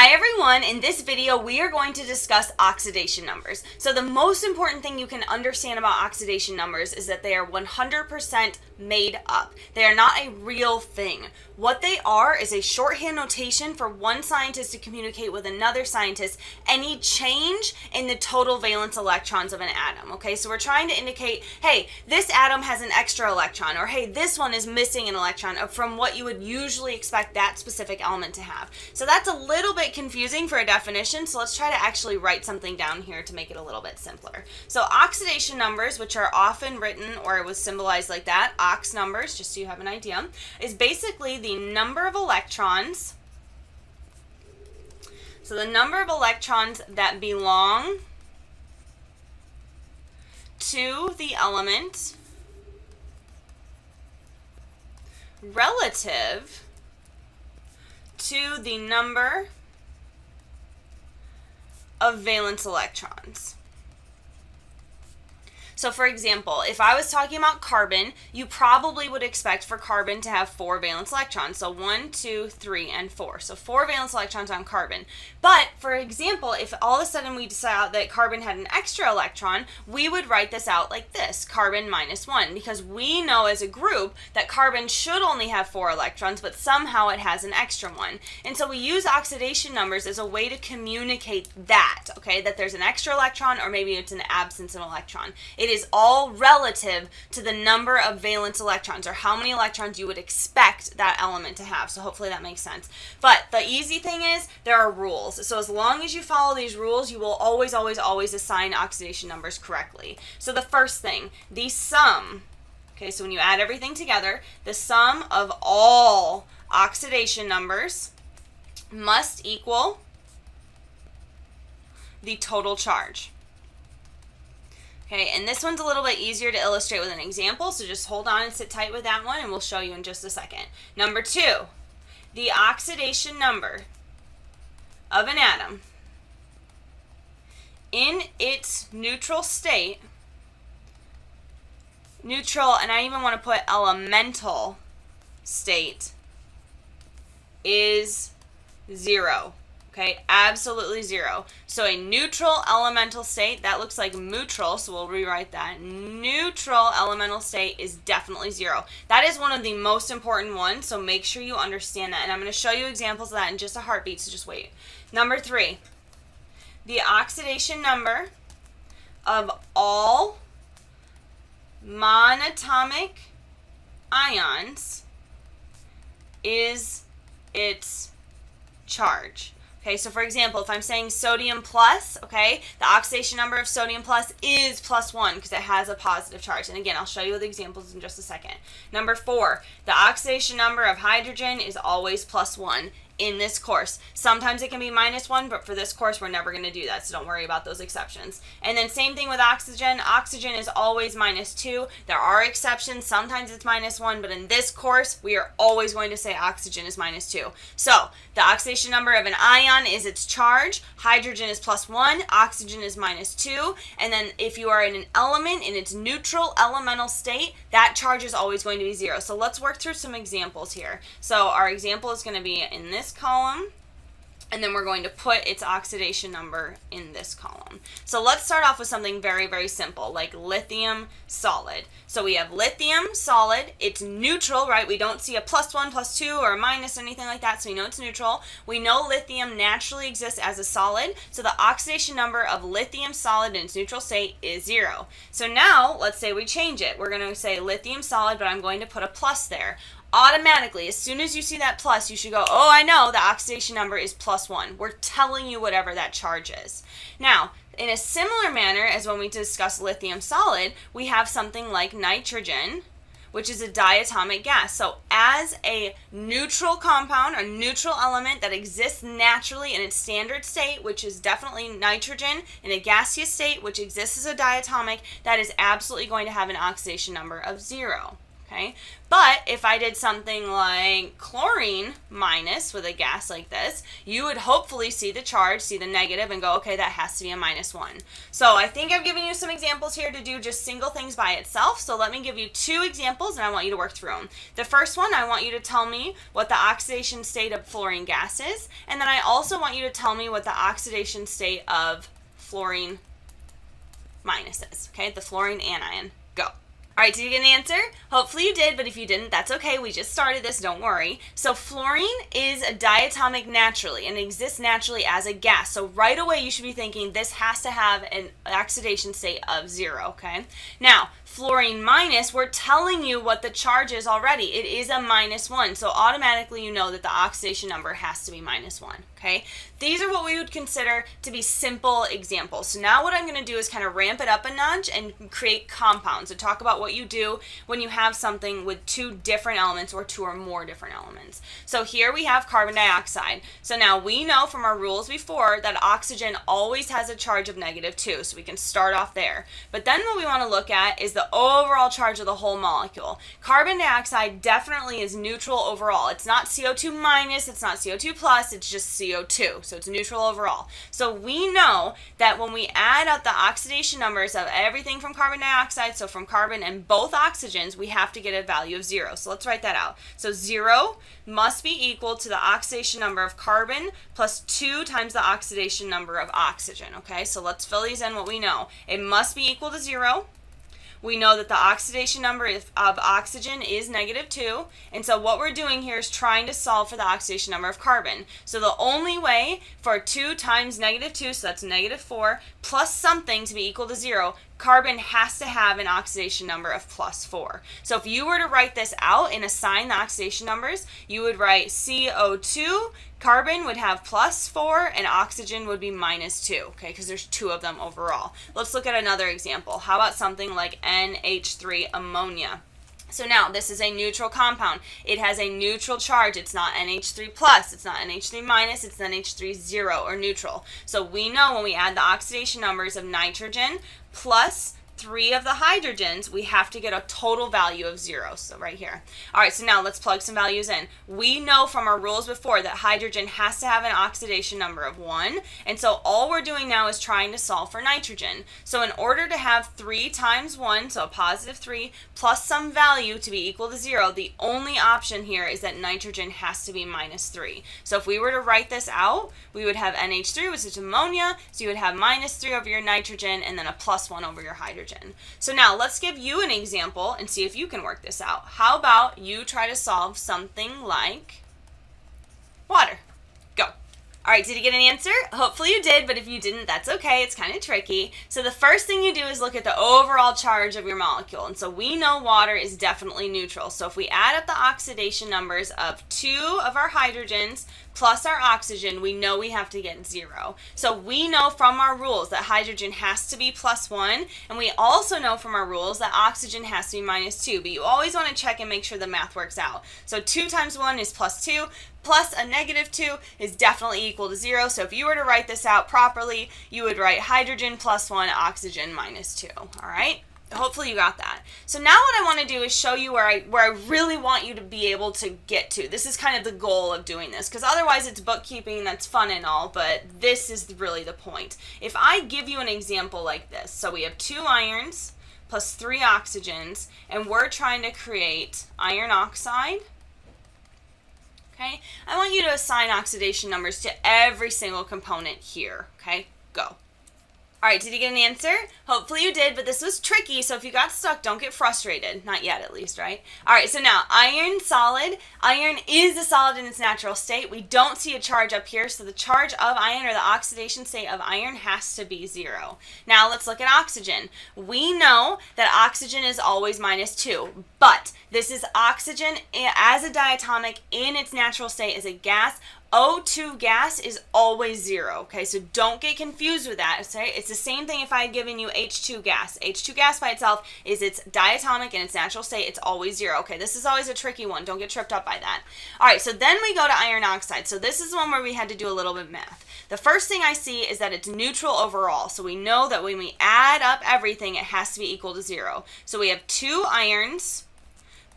Hi everyone, in this video we are going to discuss oxidation numbers. So the most important thing you can understand about oxidation numbers is that they are 100% made up. They are not a real thing. What they are is a shorthand notation for one scientist to communicate with another scientist any change in the total valence electrons of an atom. Okay, so we're trying to indicate, hey, this atom has an extra electron, or hey, this one is missing an electron from what you would usually expect that specific element to have. So that's a little bit confusing for a definition, so let's try to actually write something down here to make it a little bit simpler. So oxidation numbers, which are often written or it was symbolized like that, ox numbers, just so you have an idea, is basically the number of electrons. So the number of electrons that belong to the element relative to the number of valence electrons. So for example, if I was talking about carbon, you probably would expect for carbon to have 4 valence electrons. So 1, 2, 3, and 4. So 4 valence electrons on carbon. But for example, if all of a sudden we decide that carbon had an extra electron, we would write this out like this, carbon minus 1, because we know as a group that carbon should only have 4 electrons, but somehow it has an extra one. And so we use oxidation numbers as a way to communicate that, okay, that there's an extra electron or maybe it's an absence of an electron. It is all relative to the number of valence electrons, or how many electrons you would expect that element to have. So hopefully that makes sense. But the easy thing is there are rules. So as long as you follow these rules, you will always assign oxidation numbers correctly. So the first thing, the sum. Okay, so when you add everything together, the sum of all oxidation numbers must equal the total charge. Okay, and this one's a little bit easier to illustrate with an example, so just hold on and sit tight with that one, and we'll show you in just a second. Number 2, the oxidation number of an atom in its neutral state, neutral, and I even want to put elemental state, is 0. Okay, absolutely 0. So a neutral elemental state, that looks like neutral, so we'll rewrite that. Neutral elemental state is definitely 0. That is one of the most important ones, so make sure you understand that. And I'm going to show you examples of that in just a heartbeat, so just wait. Number 3, the oxidation number of all monatomic ions is its charge. Okay, so for example, if I'm saying sodium plus, okay, the oxidation number of sodium plus is +1 because it has a positive charge. And again, I'll show you the examples in just a second. Number 4, the oxidation number of hydrogen is always +1 in this course. Sometimes it can be -1, but for this course, we're never going to do that, so don't worry about those exceptions. And then same thing with oxygen. Oxygen is always -2. There are exceptions. Sometimes it's -1, but in this course, we are always going to say oxygen is -2. So the oxidation number of an ion is its charge. Hydrogen is +1. Oxygen is -2. And then if you are in an element in its neutral elemental state, that charge is always going to be 0. So let's work through some examples here. So our example is going to be in this column, and then we're going to put its oxidation number in this column. So let's start off with something very, very simple, like lithium solid. So we have lithium solid. It's neutral, right? We don't see a +1, +2, or a minus, anything like that, so we know it's neutral. We know lithium naturally exists as a solid, so the oxidation number of lithium solid in its neutral state is 0. So now, let's say we change it. We're going to say lithium solid, but I'm going to put a plus there. Automatically, as soon as you see that plus, you should go, oh, I know the oxidation number is +1. We're telling you whatever that charge is. Now, in a similar manner as when we discuss lithium solid, we have something like nitrogen, which is a diatomic gas. So as a neutral compound, or neutral element that exists naturally in its standard state, which is definitely nitrogen, in a gaseous state, which exists as a diatomic, that is absolutely going to have an oxidation number of 0. okay? But if I did something like chlorine minus with a gas like this, you would hopefully see the charge, see the negative, and go, okay, that has to be a -1. So I think I've given you some examples here to do just single things by itself. So let me give you 2 examples, and I want you to work through them. The first one, I want you to tell me what the oxidation state of fluorine gas is, and then I also want you to tell me what the oxidation state of fluorine minus is, okay? The fluorine anion. Go. All right, did you get an answer? Hopefully you did, but if you didn't, that's okay. We just started this, don't worry. So fluorine is a diatomic naturally and exists naturally as a gas. So right away you should be thinking this has to have an oxidation state of 0, okay? Now, fluorine minus, we're telling you what the charge is already. It is a -1, so automatically you know that the oxidation number has to be -1, okay? These are what we would consider to be simple examples. So now what I'm going to do is kind of ramp it up a notch and create compounds and talk about what you do when you have something with 2 different elements or 2 or more different elements. So here we have carbon dioxide. So now we know from our rules before that oxygen always has a charge of -2, so we can start off there. But then what we want to look at is the overall charge of the whole molecule. Carbon dioxide definitely is neutral overall. It's not CO2 minus, it's not CO2 plus, it's just CO2. So it's neutral overall. So we know that when we add up the oxidation numbers of everything from carbon dioxide, so from carbon and both oxygens, we have to get a value of 0. So let's write that out. So 0 must be equal to the oxidation number of carbon plus 2 times the oxidation number of oxygen. Okay, so let's fill these in what we know. It must be equal to 0. We know that the oxidation number of oxygen is -2, and so what we're doing here is trying to solve for the oxidation number of carbon. So the only way for 2 times -2, so that's -4, plus something to be equal to 0, carbon has to have an oxidation number of +4. So if you were to write this out and assign the oxidation numbers, you would write CO2, carbon would have +4, and oxygen would be -2, okay, because there's 2 of them overall. Let's look at another example. How about something like NH3 ammonia? So now, this is a neutral compound. It has a neutral charge. It's not NH3 plus, it's not NH3 minus, it's NH3 0 or neutral. So we know when we add the oxidation numbers of nitrogen plus 3 of the hydrogens, we have to get a total value of 0. So right here. All right, so now let's plug some values in. We know from our rules before that hydrogen has to have an oxidation number of 1. And so all we're doing now is trying to solve for nitrogen. So in order to have 3 times 1, so a +3, plus some value to be equal to 0, the only option here is that nitrogen has to be -3. So if we were to write this out, we would have NH3, which is ammonia. So you would have -3 over your nitrogen and then a +1 over your hydrogen. So now let's give you an example and see if you can work this out. How about you try to solve something like water? Go. All right, did you get an answer? Hopefully you did, but if you didn't, that's okay. It's kind of tricky. So the first thing you do is look at the overall charge of your molecule. And so we know water is definitely neutral. So if we add up the oxidation numbers of 2 of our hydrogens plus our oxygen, we know we have to get 0. So we know from our rules that hydrogen has to be +1, and we also know from our rules that oxygen has to be -2, but you always want to check and make sure the math works out. So 2 times 1 is +2, plus a -2 is definitely equal to 0. So if you were to write this out properly, you would write hydrogen +1, oxygen -2. All right? Hopefully you got that. So now what I want to do is show you where I really want you to be able to get to. This is kind of the goal of doing this, because otherwise it's bookkeeping, that's fun and all, but this is really the point. If I give you an example like this, so we have 2 irons plus 3 oxygens, and we're trying to create iron oxide. Okay, I want you to assign oxidation numbers to every single component here. Okay, go. All right, did you get an answer? Hopefully you did, but this was tricky, so if you got stuck, don't get frustrated. Not yet, at least, right? All right, so now, iron solid. Iron is a solid in its natural state. We don't see a charge up here, so the charge of iron, or the oxidation state of iron, has to be 0. Now, let's look at oxygen. We know that oxygen is always -2, but this is oxygen as a diatomic in its natural state as a gas. O2 gas is always 0, okay? So don't get confused with that, okay? It's the same thing if I had given you H2 gas. H2 gas by itself is its diatomic in its natural state. It's always 0, okay? This is always a tricky one. Don't get tripped up by that. All right, so then we go to iron oxide. So this is one where we had to do a little bit of math. The first thing I see is that it's neutral overall. So we know that when we add up everything, it has to be equal to 0. So we have 2 irons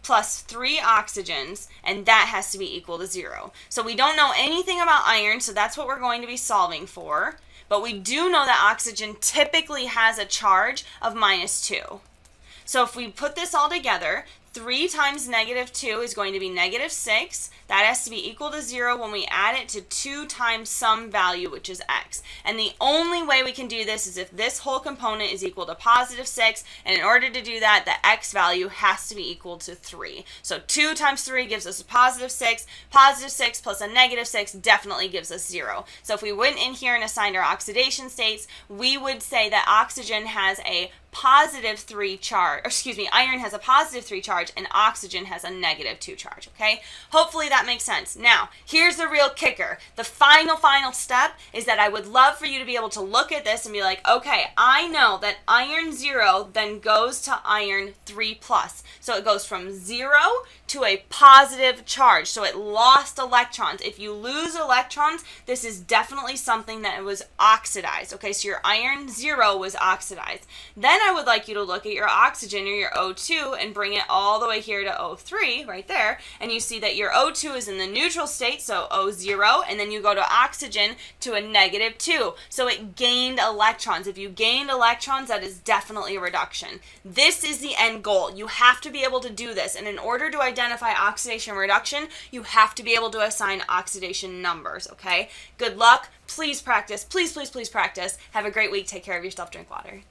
plus 3 oxygens, and that has to be equal to 0. So we don't know anything about iron, so that's what we're going to be solving for. But we do know that oxygen typically has a charge of -2. So if we put this all together, 3 times -2 is going to be -6. That has to be equal to 0 when we add it to 2 times some value, which is x. And the only way we can do this is if this whole component is equal to +6, and in order to do that, the x value has to be equal to 3. So 2 times 3 gives us a +6. +6 plus a -6 definitely gives us 0. So if we went in here and assigned our oxidation states, we would say that oxygen has a +3 charge, iron has a +3 charge and oxygen has a -2 charge, okay? Hopefully that makes sense. Now, here's the real kicker. The final step is that I would love for you to be able to look at this and be like, okay, I know that iron 0 then goes to iron 3+. So it goes from 0 to a positive charge. So it lost electrons. If you lose electrons, this is definitely something that was oxidized. Okay, so your iron 0 was oxidized. Then I would like you to look at your oxygen or your O2 and bring it all the way here to O3 right there. And you see that your O2 is in the neutral state, so O0, and then you go to oxygen to a -2. So it gained electrons. If you gained electrons, that is definitely a reduction. This is the end goal. You have to be able to do this. And in order to identify oxidation reduction, you have to be able to assign oxidation numbers, okay? Good luck. Please practice. Please practice. Have a great week. Take care of yourself. Drink water.